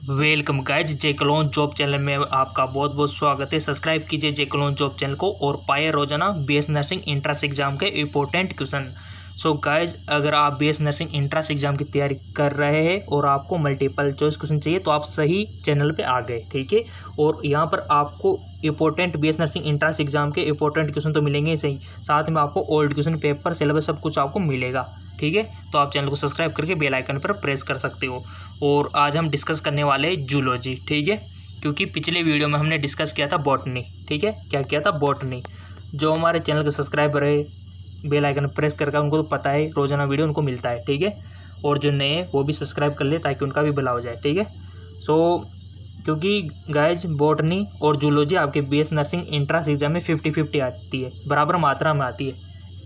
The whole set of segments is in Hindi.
वेलकम गाइज, जेकलोन जॉब चैनल में आपका बहुत बहुत स्वागत है। सब्सक्राइब कीजिए जेकलोन जॉब चैनल को और पाए रोजाना बीएस नर्सिंग एंट्रेंस एग्जाम के इंपॉर्टेंट क्वेश्चन। सो गाइज, अगर आप बीएस नर्सिंग एंट्रेंस एग्जाम की तैयारी कर रहे हैं और आपको मल्टीपल चॉइस क्वेश्चन चाहिए तो आप सही चैनल पे आ गए, ठीक है। और यहाँ पर आपको important BS nursing entrance exam के इंपॉर्टेंट क्वेश्चन तो मिलेंगे सही, साथ में आपको ओल्ड क्वेश्चन पेपर सिलेबस सब कुछ आपको मिलेगा, ठीक है। तो आप चैनल को सब्सक्राइब करके बेल आइकन पर प्रेस कर सकते हो। और आज हम डिस्कस करने वाले हैं जूलॉजी, ठीक है, क्योंकि पिछले वीडियो में हमने डिस्कस किया था बॉटनी, ठीक है। क्या किया था? बॉटनी। जो हमारे चैनल के सब्सक्राइबर है बेल आइकन प्रेस करके उनको तो पता है रोजाना वीडियो उनको मिलता है, ठीक है। और जो नए वो भी सब्सक्राइब कर ले ताकि उनका भी भला हो जाए, ठीक है। सो क्योंकि गाइज बॉटनी और जूलॉजी आपके बीएस नर्सिंग एंट्रेंस एग्जाम में 50-50 आती है, बराबर मात्रा में आती है,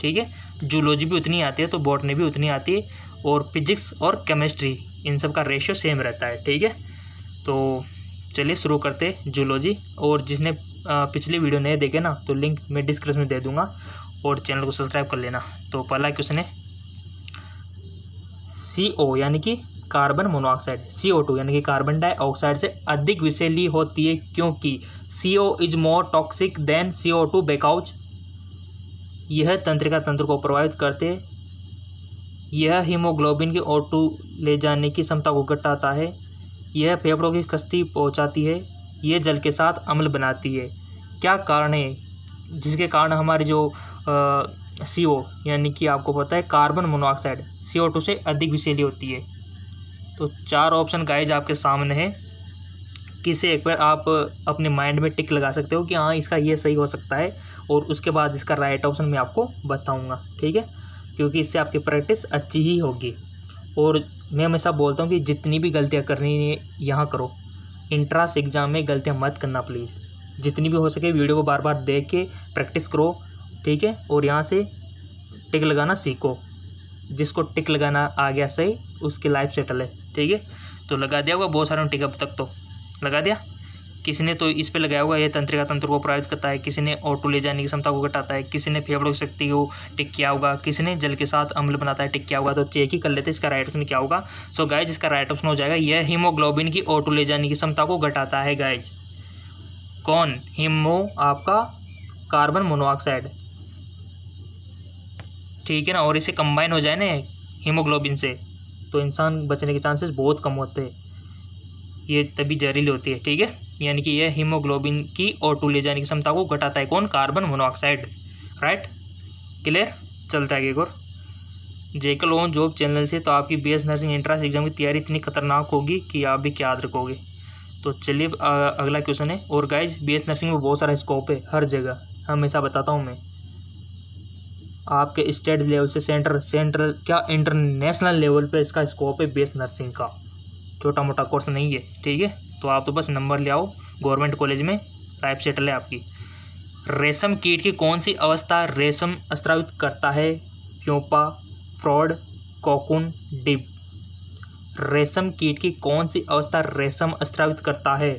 ठीक है। जूलॉजी भी उतनी आती है तो बॉटनी भी उतनी आती है, और फिजिक्स और केमिस्ट्री इन सब का रेशियो सेम रहता है, ठीक है। तो चलिए शुरू करते हैं जूलॉजी। और जिसने पिछले वीडियो नहीं देखे ना तो लिंक मैं डिस्क्रिप्शन में दे दूंगा और चैनल को सब्सक्राइब कर लेना। तो पहला क्वेश्चन है CO यानी कि कार्बन मोनोऑक्साइड, CO2 यानी कि कार्बन डाइऑक्साइड से अधिक विषैली होती है क्योंकि CO is more toxic than CO2 because यह तंत्रिका तंत्र को प्रभावित करते, यह हीमोग्लोबिन की O2 ले जाने की क्षमता को घटाता है, यह फेफड़ों की क्षति पहुंचाती है, यह जल के साथ अम्ल बनाती है। क्या कारण है जिसके कारण हमारी जो CO यानी कि आपको पता है कार्बन मोनोऑक्साइड CO2 से अधिक विषैली होती है? तो 4 ऑप्शन गाइज आपके सामने है, किसे एक बार आप अपने माइंड में टिक लगा सकते हो कि हाँ इसका ये सही हो सकता है, और उसके बाद इसका राइट ऑप्शन मैं आपको बताऊंगा, ठीक है, क्योंकि इससे आपकी प्रैक्टिस अच्छी ही होगी। और मैं हमेशा बोलता हूँ कि जितनी भी गलतियाँ करनी है यहाँ करो, एंट्रेंस एग्जाम में गलतियाँ मत करना प्लीज़। जितनी भी हो सके वीडियो को बार बार देख के प्रैक्टिस करो, ठीक है। और यहाँ से टिक लगाना सीखो, जिसको टिक लगाना आ गया सही उसकी लाइफ सेटल है, ठीक है। तो लगा दिया होगा बहुत सारे टिक, अब तक तो लगा दिया। किसी ने तो इस पे लगाया होगा ये तंत्रिका तंत्र को प्रभावित करता है, किसी ने O2 ले जाने की क्षमता को घटाता है, किसी ने फेफड़ों की शक्ति को टिक किया होगा, किसी ने जल के साथ अम्ल बनाता है टिक किया होगा। तो चेक ही कर लेते इसका राइट ऑप्शन क्या होगा। सो गाइज इसका राइट ऑप्शन हो जाएगा यह हीमोग्लोबिन की O2 ले जाने की क्षमता को घटाता है। गाइज कौन? आपका कार्बन मोनोऑक्साइड, ठीक है ना। और इसे कंबाइन हो जाए ना हीमोग्लोबिन से तो इंसान बचने के चांसेस बहुत कम होते हैं, ये तभी जहरीली होती है, ठीक है। यानी कि यह हीमोग्लोबिन की O2 ले जाने की क्षमता को घटाता है कौन? Carbon monoxide, right. क्लियर। चलता है एक और जेकलोन जॉब चैनल से। तो आपकी बीएस नर्सिंग एंट्रेंस एग्जाम की तैयारी इतनी खतरनाक होगी कि आप भी क्या याद रखोगे। तो चलिए अगला क्वेश्चन है। और गाइज बीएस नर्सिंग में बहुत सारा स्कोप है हर जगह, हमेशा बताता हूँ मैं। आपके स्टेट लेवल से सेंट्रल क्या इंटरनेशनल लेवल पे इसका स्कोप है बीएस नर्सिंग का, छोटा मोटा कोर्स नहीं है, ठीक है। तो आप तो बस नंबर ले आओ गवर्नमेंट कॉलेज में, लाइफ सेटल है आपकी। रेशम कीट की कौन सी अवस्था रेशम स्रावित करता है? प्यूपा, फ्रॉड, कोकून, डिब। रेशम कीट की कौन सी अवस्था रेशम स्रावित करता है?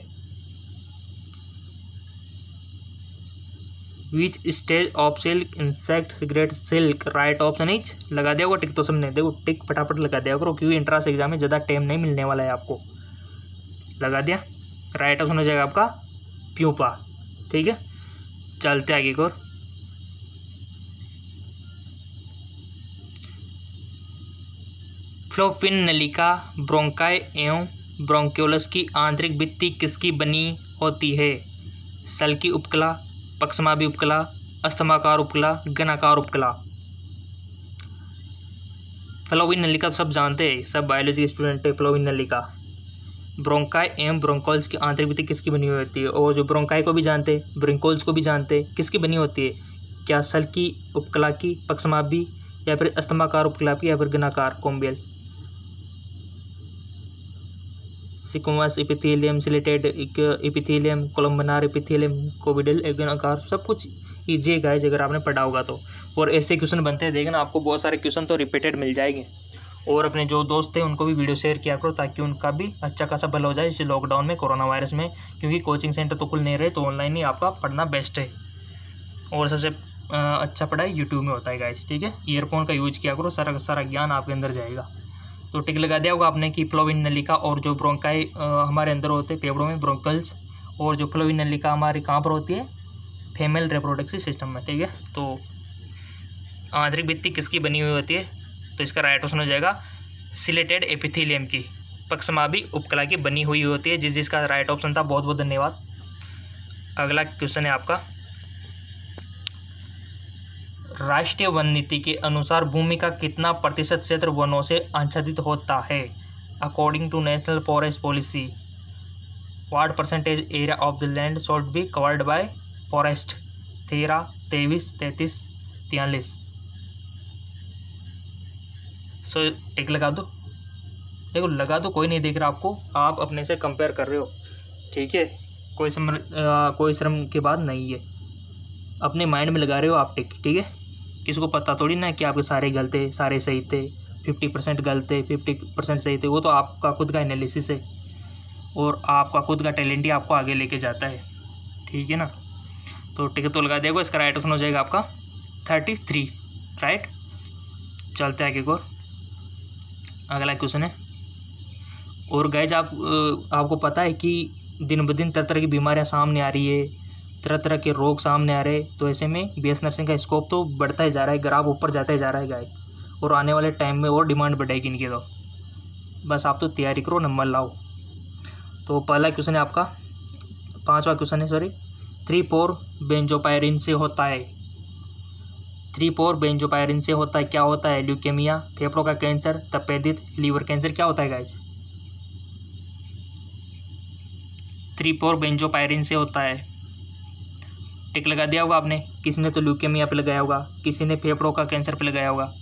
Which stage of silk insect cigarette silk, right option is. लगा दिया होगा टिक तो सबने, देखो टिक फटाफट लगा दिया करो क्योंकि एंट्रेंस एग्जाम में ज़्यादा टाइम नहीं मिलने वाला है आपको। लगा दिया, राइट ऑप्शन हो जाएगा आपका प्यूपा, ठीक है। चलते आगे और फ्लोफिन नलिका ब्रोंकाई एवं ब्रोंक्यूलस की आंतरिक भित्ति किसकी बनी होती है? सल्की उपकला, पक्षमाभी उपकला, अस्थमाकार उपकला, घनाकार उपकला। फ्लोफिन नलिका तो सब जानते हैं, सब बायोलॉजी के स्टूडेंट है। फ्लोफिन नलिका ब्रोंकाई एवं ब्रोंकोल्स की आंतरिक भित्ति किसकी बनी हुई होती है? और जो ब्रोंकाई को भी जानते हैं, ब्रोंकोल्स को भी जानते हैं, किसकी बनी होती है? क्या सल्की उपकला की, पक्षमाभी, या फिर अस्थमाकार उपकला की, या फिर घनाकार कोम्बियल? सिक्वस एपिथेलियम, सिलेटेड एपिथेलियम, कोलम्बनार एपिथेलियम, कोविडल घनाकार, सब कुछ ईजी है गाइज अगर आपने पढ़ा होगा तो। और ऐसे क्वेश्चन बनते हैं, देखना आपको बहुत सारे क्वेश्चन तो रिपीटेड मिल जाएंगे। और अपने जो दोस्त हैं उनको भी वीडियो शेयर किया करो ताकि उनका भी अच्छा खासा भला हो जाए इस लॉकडाउन में, कोरोना वायरस में, क्योंकि कोचिंग सेंटर तो खुल नहीं रहे तो ऑनलाइन ही आपका पढ़ना बेस्ट है। और सबसे अच्छा पढ़ाई यूट्यूब में होता है गाइज, ठीक है। ईयरफोन का यूज किया करो, सारा का सारा ज्ञान आपके अंदर जाएगा। तो टिक लगा दिया होगा आपने कि फ्लोविन नलिका और जो ब्रोंकाई हमारे अंदर होते हैं फेफड़ों में ब्रोंकल्स, और जो फ्लोविन नलिका हमारी कहाँ पर होती है, फीमेल रिप्रोडक्टिव सिस्टम में, ठीक है। तो आंतरिक भित्ति किसकी बनी हुई होती है, तो इसका राइट ऑप्शन हो जाएगा सिलेटेड एपिथेलियम की, पक्षमाभी उपकला की बनी हुई होती है, जिसका राइट ऑप्शन था। बहुत बहुत धन्यवाद। अगला क्वेश्चन है आपका, राष्ट्रीय वन नीति के अनुसार भूमि का कितना प्रतिशत क्षेत्र वनों से आच्छादित होता है। According to national forest policy what percentage area of the land should be covered by forest. 13, 23, 33, 43। So tick लगा दो। देखो लगा दो, कोई नहीं देख रहा आपको, आप अपने से कंपेयर कर रहे हो, ठीक है। कोई श्रम के बाद नहीं है, अपने माइंड में लगा रहे हो आप टिक, ठीक है। किसी को पता थोड़ी ना कि आपके सारे गलते सारे सही थे, 50% गलते 50% सही थे, वो तो आपका खुद का एनालिसिस है और आपका खुद का टैलेंट ही आपको आगे लेके जाता है, ठीक है ना। तो टिक तो लगा देगा, इसका राइट ऑप्शन हो जाएगा आपका 33, राइट। चलते हैं आगे और अगला क्वेश्चन है। और गाइज आपको पता है कि दिन ब दिन तरह तरह की बीमारियां सामने आ रही है, तरह तरह के रोग सामने आ रहे हैं, तो ऐसे में बीएस नर्सिंग का स्कोप तो बढ़ता ही जा रहा है, ग्राफ ऊपर जाता ही जा रहा है गाइज, और आने वाले टाइम में और डिमांड बढ़ेगी इनकी। तो बस आप तो तैयारी करो, नंबर लाओ। तो पहला क्वेश्चन है आपका, 5वां क्वेश्चन है, सॉरी, 3,4 बेंजोपायरिन से होता है। 3,4 बेंजोपायरिन से होता है, क्या होता है, ल्यूकेमिया, फेफड़ों का कैंसर, तपेदिक, लीवर कैंसर, क्या होता है गाइज। 3,4 बेंजोपायरिन से होता है, टिक लगा दिया होगा आपने। किसी ने तो ल्यूकेमिया पे लगाया होगा, किसी ने फेफड़ों का कैंसर पे लगाया होगा,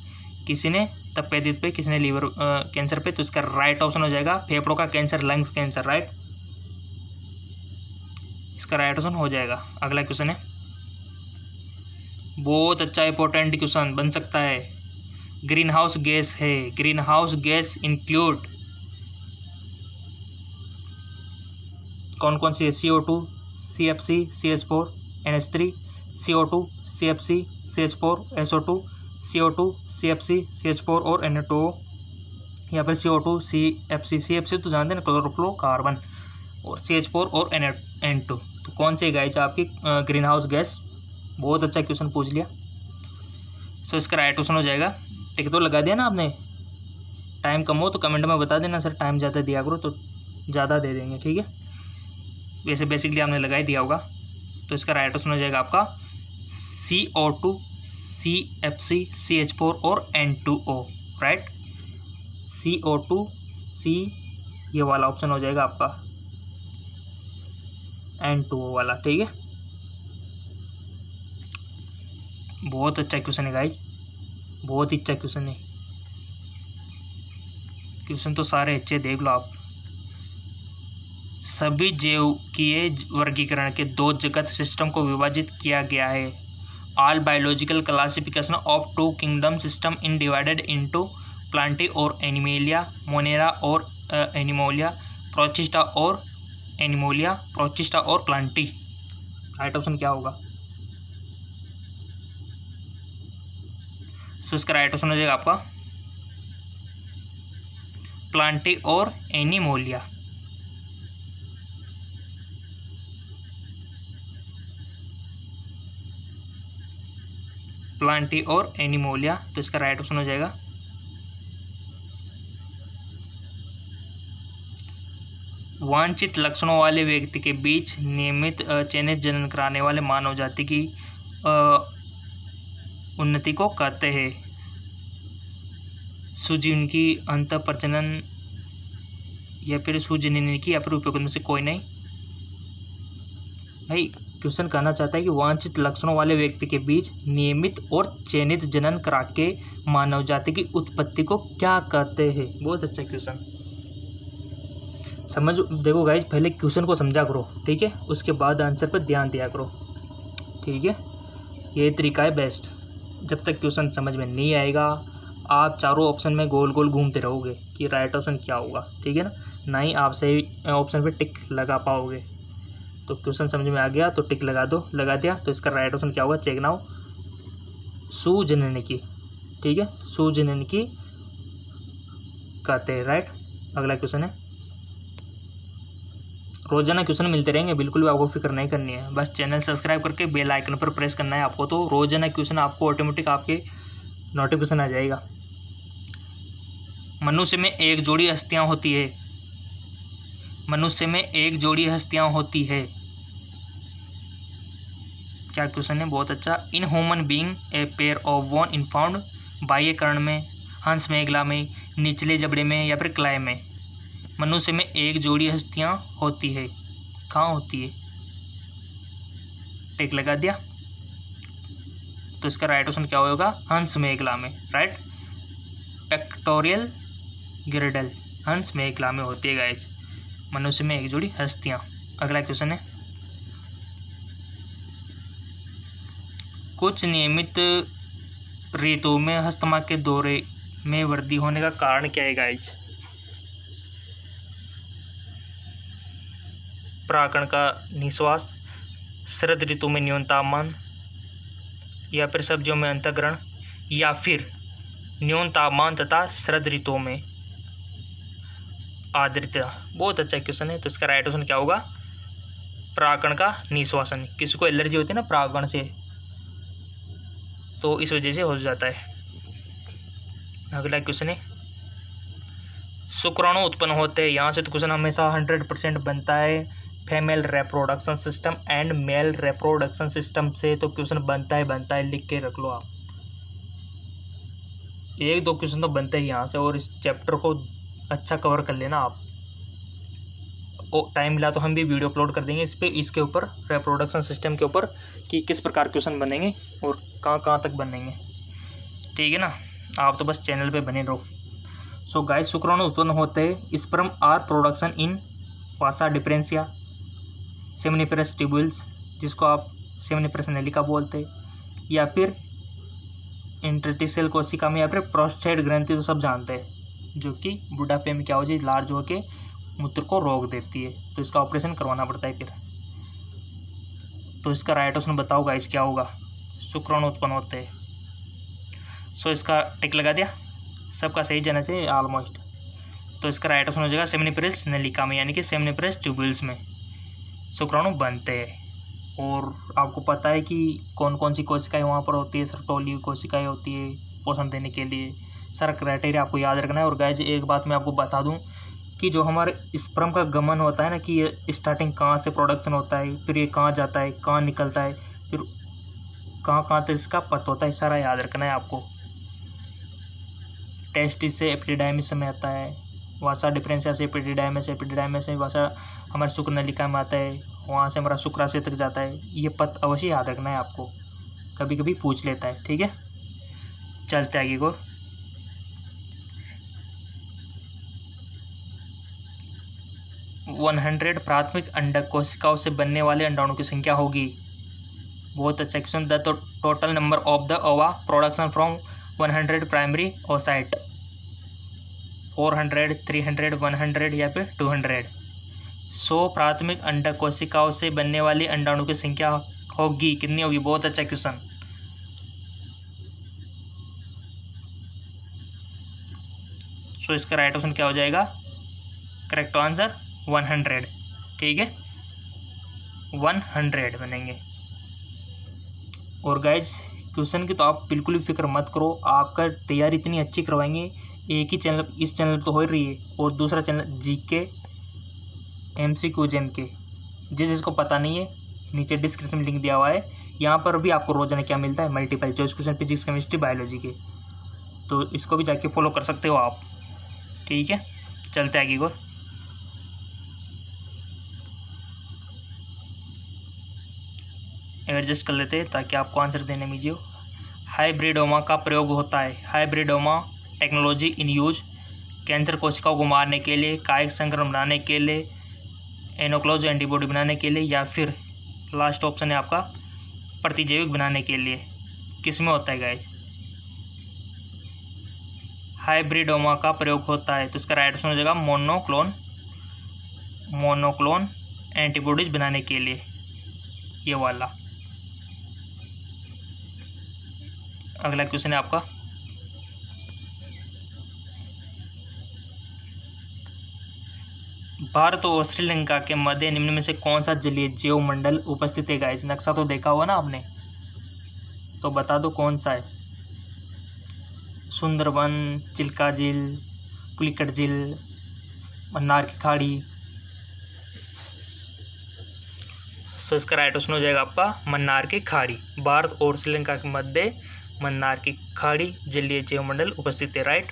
किसी ने तपेदिक पे, किसी ने लीवर कैंसर पे। तो इसका राइट ऑप्शन हो जाएगा फेफड़ों का कैंसर, लंग्स कैंसर, राइट। इसका राइट ऑप्शन हो जाएगा। अगला क्वेश्चन है, बहुत अच्छा इंपॉर्टेंट क्वेश्चन बन सकता है। ग्रीन हाउस गैस है, ग्रीन हाउस गैस इंक्लूड कौन कौन सी है, CO2, CFC, CH4, NH3, CO2, CFC, CH4, SO2, CO2, CFC, CH4 और NO2, या फिर CO2, CFC। CFC तो जानते हैं ना, क्लोरोफ्लोरोकार्बन, और CH4 और N2। तो कौन सी गाइज आपकी ग्रीन हाउस गैस। बहुत अच्छा क्वेश्चन पूछ लिया। सो इसका राइट ऑप्शन हो जाएगा, टिक तो लगा दिया ना आपने। टाइम कम हो तो कमेंट में बता देना, सर टाइम ज़्यादा दिया करो तो ज़्यादा दे देंगे, ठीक है। वैसे बेसिकली आपने लगा ही दिया होगा। तो इसका राइट ऑप्शन हो जाएगा आपका CO2, CFC, CH4 और N2O, राइट। CO2, C, ये वाला ऑप्शन हो जाएगा आपका N2O वाला, ठीक है। बहुत अच्छा क्वेश्चन है गाइज, बहुत ही अच्छा क्वेश्चन है। क्वेश्चन तो सारे अच्छे, देख लो आप। सभी जैविकीय वर्गीकरण के 2 जगत सिस्टम को विभाजित किया गया है। All biological classification of 2 kingdom system in divided into Plantae और एनिमेलिया, मोनेरा और एनिमोलिया, प्रोटिस्टा और एनिमोलिया, प्रोटिस्टा और प्लांटी। राइट ऑप्शन क्या होगा। सो इसका राइट ऑप्शन हो जाएगा आपका प्लांटी और एनिमोलिया। प्लांटी और एनिमोलिया, तो इसका राइट ऑप्शन हो जाएगा वांछित लक्षणों वाले व्यक्ति के बीच नियमित चयनित जनन कराने वाले मानव जाति की उन्नति को कहते हैं। सुजीवन की अंतः प्रजनन या फिर सुजनन की या फिर उपयोग से कोई नहीं। भाई क्वेश्चन कहना चाहता है कि वांछित लक्षणों वाले व्यक्ति के बीच नियमित और चयनित जनन करा के मानव जाति की उत्पत्ति को क्या कहते हैं। बहुत अच्छा क्वेश्चन, समझ देखो गाइज, पहले क्वेश्चन को समझा करो, ठीक है, उसके बाद आंसर पर ध्यान दिया करो, ठीक है। ये तरीका है बेस्ट। जब तक क्वेश्चन समझ में नहीं आएगा आप चारों ऑप्शन में गोल गोल घूमते रहोगे कि राइट ऑप्शन क्या होगा, ठीक है ना ही आप सही ऑप्शन पे टिक लगा पाओगे। तो क्वेश्चन समझ में आ गया तो टिक लगा दो, लगा दिया तो इसका राइट ऑप्शन क्या होगा, चेक नाउ। सुजनन की, ठीक है, सुजनन की कहते हैं, राइट। अगला क्वेश्चन है, रोजाना क्वेश्चन मिलते रहेंगे, बिल्कुल भी आपको फिक्र नहीं करनी है, बस चैनल सब्सक्राइब करके बेल आइकन पर प्रेस करना है आपको, तो रोजाना क्वेश्चन आपको ऑटोमेटिक आपके नोटिफिकेशन आ जाएगा। मनुष्य में एक जोड़ी हस्तियां होती है, मनुष्य में एक जोड़ी हस्तियां होती है, क्या क्वेश्चन है, बहुत अच्छा। In human being a pair of one in found बाह्य कर्ण में, हंस मेघला में, निचले जबड़े में या फिर क्लाय में। मनुष्य में एक जोड़ी हस्तियां होती है, कहाँ होती है, टिक लगा दिया, तो इसका राइट ऑप्शन क्या होगा, हंस मेघला में, राइट। पेक्टोरियल गिरिडल हंस मेघला में होती है गाइस, मनुष्य में एक जोड़ी हस्तियां। अगला क्वेश्चन है, कुछ नियमित ऋतु में अस्थमा के दौरे में वृद्धि होने का कारण क्या है गाइस। परागण का निश्वास, शरद ऋतु में न्यूनतम तापमान, या फिर सब्जियों में अंतःग्रहण, या फिर न्यूनतम तापमान तथा शरद ऋतुओं में आर्द्रता। बहुत अच्छा क्वेश्चन है, तो इसका राइट ऑप्शन क्या होगा, परागण का निश्वासन। किसी को एलर्जी होती है ना परागण से, तो इस वजह से हो जाता है। अगला क्वेश्चन है, शुक्राणु उत्पन्न होते हैं, यहाँ से तो क्वेश्चन हमेशा 100% बनता है, female reproduction system and male reproduction system से तो क्वेश्चन बनता है, लिख के रख लो आप, एक दो क्वेश्चन तो बनते हैं यहाँ से, और इस चैप्टर को अच्छा कवर कर लेना आप। टाइम मिला तो हम भी वीडियो अपलोड कर देंगे इस पे, इसके ऊपर रिप्रोडक्शन सिस्टम के ऊपर कि किस प्रकार क्वेश्चन बनेंगे और कहाँ तक बनेंगे, ठीक है ना। आप तो बस चैनल पे बने रहो। सो गाइस, शुक्राणु उत्पन्न होते हैं, sperm are production in vasa deferentia, seminiferous tubules जिसको आप सेमिनिफेरस नलिका बोलते हैं, या फिर इंटरस्टिशियल कोशिका में, या फिर प्रोस्टेट ग्रंथि तो सब जानते हैं, जो कि बुढ़ापे में क्या हो जाए, लार्ज होके मूत्र को रोक देती है, तो इसका ऑपरेशन करवाना पड़ता है फिर। तो इसका राइट ऑप्शन बताओ गाइस क्या होगा, शुक्राणु उत्पन्न होते हैं। सो इसका टिक लगा दिया, सबका सही जाना चाहिए ऑलमोस्ट। तो इसका राइट ऑप्शन हो जाएगा सेमिनिफेरस नलिका में, यानी कि सेमिनिफेरस ट्यूब्यूल्स में शुक्राणु बनते हैं। और आपको पता है कि कौन कौन सी कोशिकाएं वहाँ पर होती है, सर्टोली कोशिकाएं होती है पोषण देने के लिए, सारा क्राइटेरिया आपको याद रखना है। और गाइस एक बात मैं आपको बता दूं कि जो हमारे स्पर्म का गमन होता है ना, कि ये स्टार्टिंग कहाँ से प्रोडक्शन होता है, फिर ये कहाँ जाता है, कहाँ निकलता है, फिर कहाँ तक इसका पथ होता है, सारा याद रखना है आपको। टेस्टिस से एपिडिडाइमिस में आता है, वासा डिफरेंशिया से एपिडिडाइमिस से वासा हमारे शुक्र नलिका में आता है, वहाँ से हमारा शुक्राशय तक जाता है। ये पथ अवश्य याद रखना है आपको, कभी कभी पूछ लेता है, ठीक है। चलते आगे को, 100 प्राथमिक अंडक कोशिकाओं से बनने वाले अंडाणु की संख्या होगी। बहुत अच्छा question. The total number of the ओवा प्रोडक्शन फ्रॉम 100 प्राइमरी ओसाइट, 400, 300, 100 या फिर 200। 100 प्राथमिक अंडक कोशिकाओं से बनने वाली अंडाणु की संख्या होगी, कितनी होगी? बहुत अच्छा क्वेश्चन। सो इसका राइट ऑप्शन क्या हो जाएगा? करेक्ट आंसर 100, ठीक है, 100 बनेंगे। और गाइज क्वेश्चन की तो आप बिल्कुल भी फिक्र मत करो, आपका तैयारी इतनी अच्छी करवाएंगे। एक ही चैनल, इस चैनल तो हो ही रही है, और दूसरा चैनल जीके MCQ के, जिसको पता नहीं है नीचे डिस्क्रिप्शन में लिंक दिया हुआ है। यहाँ पर भी आपको रोजाना क्या मिलता है? Multiple choice question, physics, chemistry, biology के, तो इसको भी जाके फॉलो कर सकते हो आप, ठीक है। चलते आगे को, एडजस्ट कर लेते हैं ताकि आपको आंसर देने में इजी हो। हाइब्रिडोमा का प्रयोग होता है, hybridoma technology in use cancer कोशिकाओं को मारने के लिए, कायिक संक्रमण बनाने के लिए, एनोक्लोज एंटीबॉडी बनाने के लिए, या फिर लास्ट ऑप्शन है आपका प्रतिजैविक बनाने के लिए। किस में होता है गाइस? हाइब्रिडोमा का प्रयोग होता है, तो इसका राइट ऑप्शन हो जाएगा मोनोक्लोन एंटीबॉडीज बनाने के लिए, ये वाला। अगला क्वेश्चन है आपका, भारत और श्रीलंका के मध्य निम्न में से कौन सा जलीय जीव मंडल उपस्थित है गाइस? नक्शा तो देखा होगा ना आपने, तो बता दो कौन सा है। सुंदरबन, चिल्का झील, पुलिकट झील, मन्नार की खाड़ी। सो इसका राइट ऑप्शन हो जाएगा आपका मन्नार की खाड़ी। भारत और श्रीलंका के मध्य मन्नार की खाड़ी जलीय जीव मंडल उपस्थित है, राइट।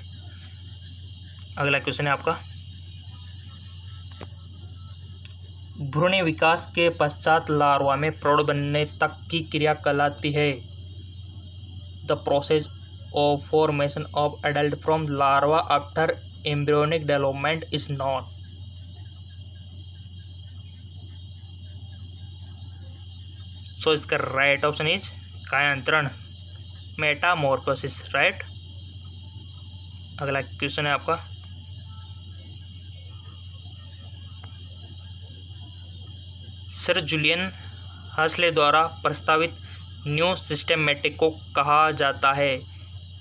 अगला क्वेश्चन है आपका, भ्रूण विकास के पश्चात लार्वा में प्रौढ़ बनने तक की क्रिया कहलाती है। The process of formation of adult from larva after embryonic development is known. So इसका राइट ऑप्शन इज कायांतरण, मेटामॉर्फोसिस, राइट। अगला क्वेश्चन है आपका, सर जूलियन हसले द्वारा प्रस्तावित न्यू सिस्टेमेटिक को कहा जाता है?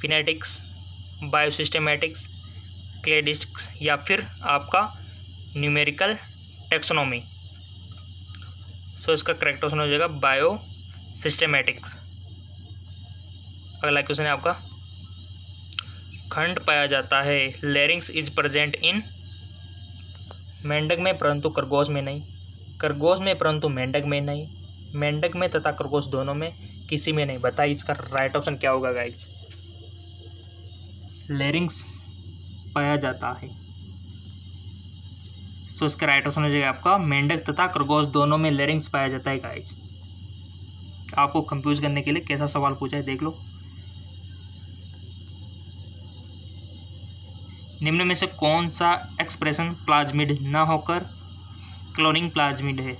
फिनेटिक्स, बायोसिस्टेमेटिक्स, क्लेडिस्टिक्स या फिर आपका न्यूमेरिकल टेक्सोनॉमी। सो इसका करेक्ट ऑप्शन हो जाएगा बायो सिस्टेमेटिक्स। अगला क्वेश्चन है आपका, खंड पाया जाता है लैरिंक्स इज प्रेजेंट इन, मेंढक में परंतु खरगोश में नहीं, खरगोश में परंतु मेंढक में नहीं, मेंढक में तथा खरगोश दोनों में किसी में नहीं। बताइए इसका राइट ऑप्शन क्या होगा गाइस? लैरिंक्स पाया जाता है। सो इसका राइट ऑप्शन हो जाएगा आपका मेंढक तथा खरगोश दोनों में लैरिंक्स पाया जाता है गाइस। आपको कंफ्यूज करने के लिए कैसा सवाल पूछा है देख लो। निम्न में से कौन सा एक्सप्रेशन प्लाज्मिड न होकर क्लोनिंग प्लाज्मिड है?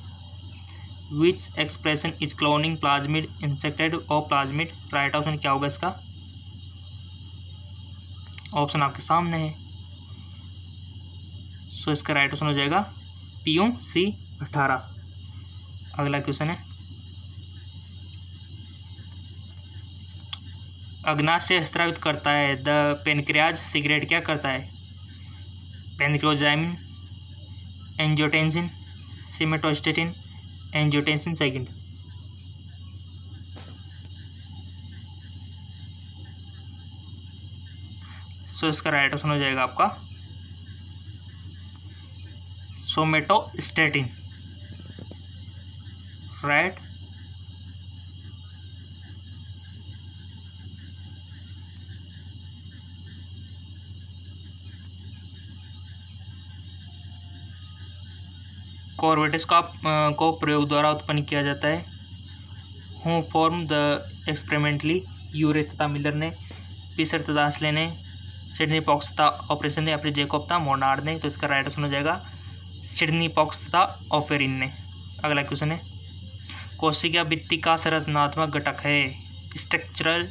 विच एक्सप्रेशन इज क्लोनिंग प्लाज्मिड इंसेक्टेड और प्लाज्मिड? राइट ऑप्शन क्या होगा इसका? ऑप्शन आपके सामने है। सो इसका राइट ऑप्शन हो जाएगा PUC18। अगला क्वेश्चन है, अग्नाशय स्रावित करता है द पेनक्रियाज सिगरेट क्या करता है? पेनक्लोजाइमिन, एंजियोटेंसिन, सिमेटोस्टेटिन, एंजियोटेंसिन सेकंड। सो इसका राइट ऑप्शन हो जाएगा आपका सोमेटोस्टेटिन, राइट। कॉर्वेटिस को प्रयोग द्वारा उत्पन्न किया जाता है। Who form the experimentally? Urey तथा मिलर ने, पिसर तथा हसले ने, सिडनी पॉक्स तथा ऑपरेशन ने या फिर जेकोब तथा मोनार्ड ने। तो इसका राइट ऑप्शन हो जाएगा सिडनी पॉक्स तथा ऑफेरिन ने। अगला क्वेश्चन है, कोशिका भित्ति का संरचनात्मक घटक है? Structural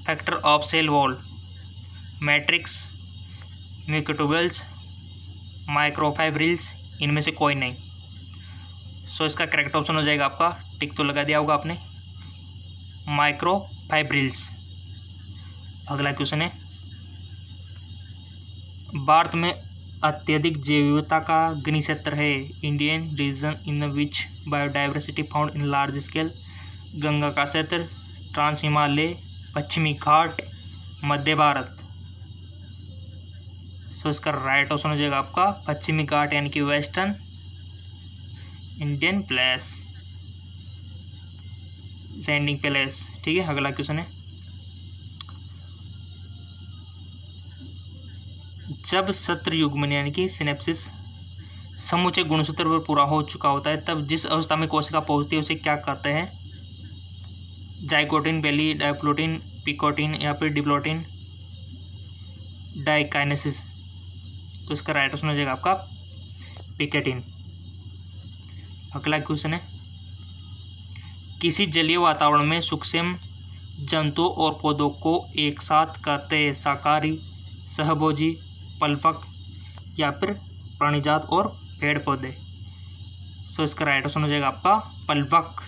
factor of cell wall, matrix, microtubules, microfibrils, इनमें से कोई नहीं। सो इसका करेक्ट ऑप्शन हो जाएगा आपका, टिक तो लगा दिया होगा आपने, माइक्रोफाइब्रिल्स। अगला क्वेश्चन है, भारत में अत्यधिक जैव विविधता का घनी क्षेत्र है? Indian reason in which biodiversity found in large scale? Ganga का क्षेत्र, ट्रांस हिमालय, पश्चिमी घाट, मध्य भारत। सो इसका राइट ऑप्शन हो जाएगा आपका पश्चिमी घाट यानी कि western Indian place, landing place, ठीक है। अगला क्वेश्चन है, जब सत्र युग्मन यानी कि सिनेप्सिस समूचे गुणसूत्र पर पूरा हो चुका होता है तब जिस अवस्था में कोशिका पहुंचती है उसे क्या कहते हैं? जाइगोटिन, बेली, डायप्लोटिन, पिकोटिन या फिर डिप्लोटिन, डाइकाइनेसिस। तो इसका राइट ऑप्शन हो जाएगा आपका पिकेटिन। अगला क्वेश्चन है, किसी जलीय वातावरण में सूक्ष्म जंतुओं और पौधों को एक साथ कहते हैं? शाकाहारी, सहभोजी, पल्पक या फिर प्राणीजात और पेड़ पौधे। सो इसका राइट ऑप्शन हो जाएगा आपका पल्पक।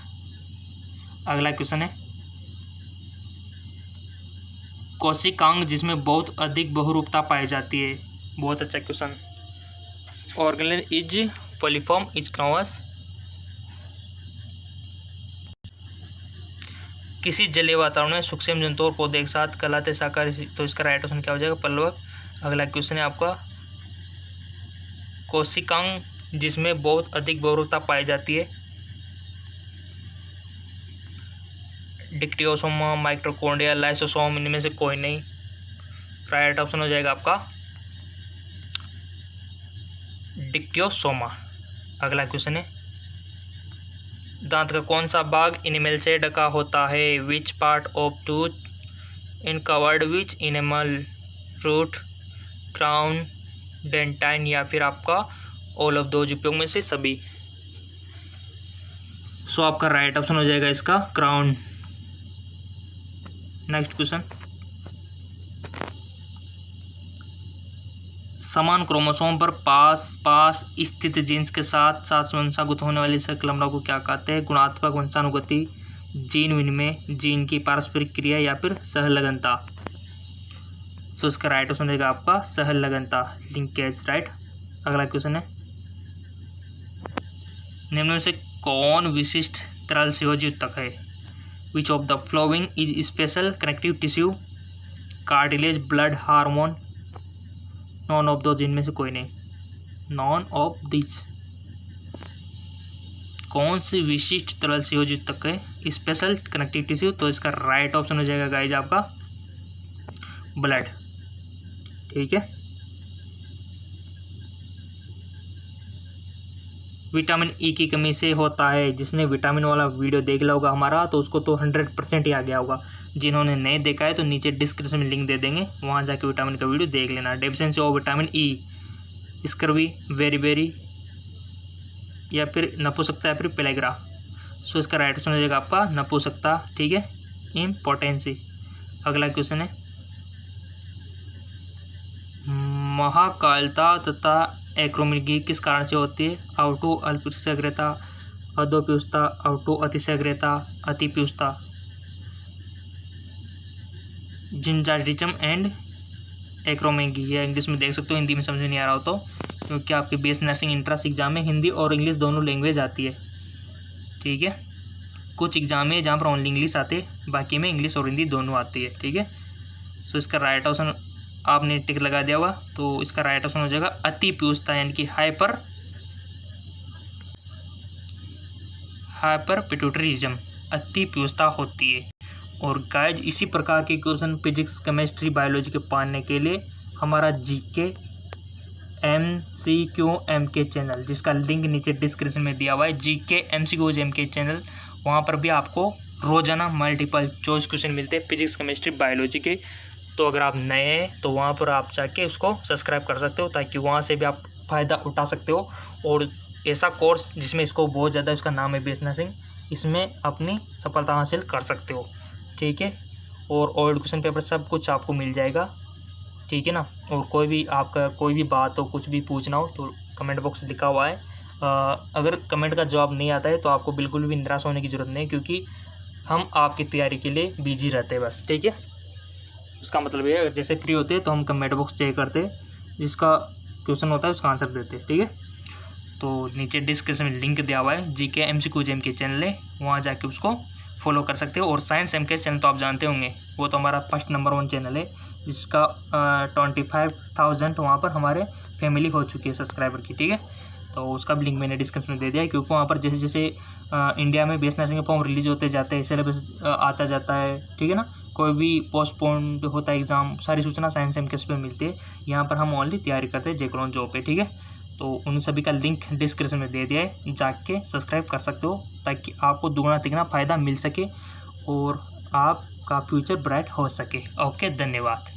अगला क्वेश्चन है, कोशिकांग जिसमें बहुत अधिक बहुरूपता पाई जाती है? बहुत अच्छा question. Organelle is polyform is क्राउस। किसी जलीय वातावरण में सूक्ष्म जंतु और पौधे एक साथ कहलाते शाकाहारी, तो इसका राइट ऑप्शन क्या हो जाएगा? पल्लवक। अगला क्वेश्चन है आपका कोशिकांग जिसमें बहुत अधिक बहुरूपता पाई जाती है। डिक्टियोसोमा, माइटोकॉन्ड्रिया, लाइसोसोम, इनमें से कोई नहीं। राइट ऑप्शन हो जाएगा आपका डिक्टियोसोमा। अगला क्वेश्चन है दांत का कौन सा भाग इनेमल से ढका होता है? Which part of tooth in covered which enamel? Root, crown, dentine या फिर आपका ऑल ऑफ दोज उपयोग में से सभी। सो आपका राइट ऑप्शन हो जाएगा इसका क्राउन। नेक्स्ट क्वेश्चन, समान क्रोमोसोम पर पास स्थित जीन्स के साथ साथ वंशानुगत होने वाली संकलमना को क्या कहते हैं? गुणात्मक वंशानुगति, जीन विनिमय, जीन की पारस्परिक क्रिया या फिर सहलगनता। सो इसका राइट ऑप्शन रहेगा आपका सहलगनता, लिंकेज। राइट। अगला क्वेश्चन है निम्न में से कौन विशिष्ट तरल संयोजी ऊतक है? Which of the following is special connective tissue, cartilage, blood, hormone? None of दो, जिनमें से कोई नहीं। None of this. कौन सी विशिष्ट तरल संयोजी ऊतक है स्पेशल कनेक्टिव टिश्यू? तो इसका राइट ऑप्शन हो जाएगा गाइज आपका ब्लड। ठीक है। विटामिन ई की कमी से होता है। जिसने विटामिन वाला वीडियो देख लिया होगा हमारा तो उसको तो 100% ही आ गया होगा। जिन्होंने नहीं देखा है तो नीचे डिस्क्रिप्शन में लिंक दे देंगे, वहाँ जाके विटामिन का वीडियो देख लेना। Deficiency of vitamin E, scurvy, very या फिर नपुंसकता या फिर पेलेग्रा। सो इसका राइट ऑप्शन हो जाएगा आपका नपुंसकता। ठीक है, इम्पोर्टेंसी। अगला क्वेश्चन है महाकालता तथा एक्रोमेगी किस कारण से होती है? आउटो अल्पशीघ्रता, अधोपीयूषता, आउटो अतिशीघ्रता, अतिपीयूषता। जिंजाटिज्म एंड एक्रोमेगी, ये इंग्लिश में देख सकते हो, हिंदी में समझ में नहीं आ रहा हो तो, क्योंकि आपके बेस नर्सिंग इंट्रेंस एग्जाम में हिंदी और इंग्लिश दोनों लैंग्वेज आती है। ठीक है, कुछ एग्जाम है जहाँ पर ओनली इंग्लिश आते हैं, बाकी में इंग्लिश और हिंदी दोनों आती है। ठीक है। सो इसका राइट ऑप्शन आपने टिक लगा दिया होगा तो इसका राइट ऑप्शन हो जाएगा अतिपीयूषता, यानी कि हाइपर पिट्यूटरिज्म, अतिपीयूषता होती है। और गाइज इसी प्रकार के क्वेश्चन फिजिक्स, केमिस्ट्री, बायोलॉजी के पाने के लिए हमारा जीके MCQ MK चैनल, जिसका लिंक नीचे डिस्क्रिप्शन में दिया हुआ है, जीके MCQ MK चैनल, वहाँ पर भी आपको रोजाना मल्टीपल चॉइस क्वेश्चन मिलते हैं फिजिक्स, केमिस्ट्री, बायोलॉजी के। तो अगर आप नए हैं तो वहाँ पर आप जाके उसको सब्सक्राइब कर सकते हो, ताकि वहाँ से भी आप फ़ायदा उठा सकते हो। और ऐसा कोर्स जिसमें इसको बहुत ज़्यादा, उसका नाम है बेस नर्सिंग, इसमें अपनी सफलता हासिल कर सकते हो। ठीक है। और ओल्ड क्वेश्चन पेपर सब कुछ आपको मिल जाएगा। ठीक है ना। और कोई भी आपका कोई भी बात हो, कुछ भी पूछना हो तो कमेंट बॉक्स लिखा हुआ है। अगर कमेंट का जवाब नहीं आता है तो आपको बिल्कुल भी निराश होने की ज़रूरत नहीं, क्योंकि हम आपकी तैयारी के लिए बिजी रहते हैं बस। ठीक है। उसका मतलब ये है, अगर जैसे फ्री होते हैं तो हम कमेंट बॉक्स चेक करते हैं, जिसका क्वेश्चन होता है उसका आंसर देते हैं। ठीक है। तो नीचे डिस्क्रिप्शन में लिंक दिया हुआ है, जीके MCQ के चैनल है, वहाँ जाके उसको फॉलो कर सकते हो। और साइंस MK चैनल तो आप जानते होंगे, वो तो हमारा फर्स्ट नंबर 1 चैनल है, जिसका 25,000 वहाँ पर हमारे फैमिली हो चुकी है सब्सक्राइबर की। ठीक है। तो उसका भी लिंक मैंने डिस्क्रिप्शन में दे दिया है, क्योंकि वहाँ पर जैसे जैसे इंडिया में BS नर्सिंग के फॉर्म रिलीज होते जाते हैं, सिलेबस आता जाता है। ठीक है ना। कोई भी पोस्टपोन्ड होता है एग्ज़ाम, सारी सूचना साइंस MK पे मिलती है। यहाँ पर हम ओनली तैयारी करते हैं जेक्रोन जॉब पे। ठीक है। तो उन सभी का लिंक डिस्क्रिप्शन में दे दिया है, जाके सब्सक्राइब कर सकते हो, ताकि आपको दुगना तिगना फ़ायदा मिल सके और आपका फ्यूचर ब्राइट हो सके। ओके, धन्यवाद।